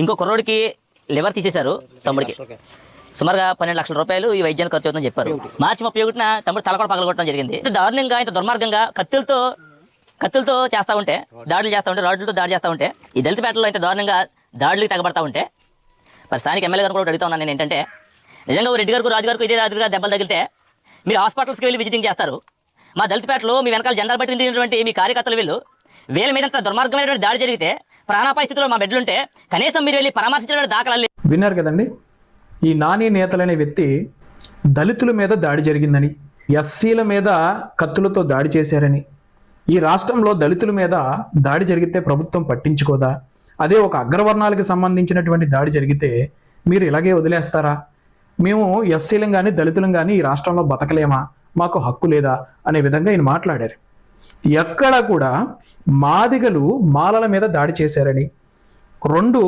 ఇంకో కుర్రోడికి లివర్ తీసేశారు తమ్ముడికి. సుమారుగా 12 లక్షల రూపాయలు ఈ వైద్యానికి ఖర్చు అవుతుందని చెప్పారు. మార్చి 31న తమ్ముడు తల కూడా పగలగొట్టడం జరిగింది. ఇంత దారుణంగా, ఇంత దుర్మార్గంగా కత్తులతో చేస్తూ ఉంటే, దాడులు చేస్తూ ఉంటే, రాడ్లతో దాడి చేస్తూ ఉంటే, ఈ దళితపేటలో ఇంత దారుణంగా దాడులకు తెగబడతా ఉంటే, మరి స్థానిక ఎమ్మెల్యే గారు కూడా అడుగుతా ఉన్నాను నేను ఏంటంటే, నిజంగా రెడ్డి గారికి, రాజు గారికి ఇదే రాజుగా దెబ్బలు తగిలితే మీరు హాస్పిటల్స్కి వెళ్ళి విజిటింగ్ చేస్తారు. మా దళితపేటలో మీ వెనకాల జెండాలు పట్టినటువంటి మీ కార్యకర్తలు వీళ్ళ మీద అంత దుర్మార్గమైనటువంటి దాడి జరిగితే, ప్రాణాపాయ స్థితిలో మా బిడ్డలుంటే కనీసం మీరు వెళ్ళి పరామర్శించిన దాఖలాలు. విన్నారు కదండి, ఈ నాని నేతలనే వ్యక్తి దళితుల మీద దాడి జరిగిందని, ఎస్సీల మీద కత్తులతో దాడి చేశారని, ఈ రాష్ట్రంలో దళితుల మీద దాడి జరిగితే ప్రభుత్వం పట్టించుకోదా, అదే ఒక అగ్రవర్ణాలకు సంబంధించినటువంటి దాడి జరిగితే మీరు ఇలాగే వదిలేస్తారా, మేము ఎస్సీలం కానీ దళితులం కానీ ఈ రాష్ట్రంలో బతకలేమా, మాకు హక్కు లేదా అనే విధంగా ఈయన మాట్లాడారు. ఎక్కడ కూడా మాదిగలు మాలల మీద దాడి చేశారని, 2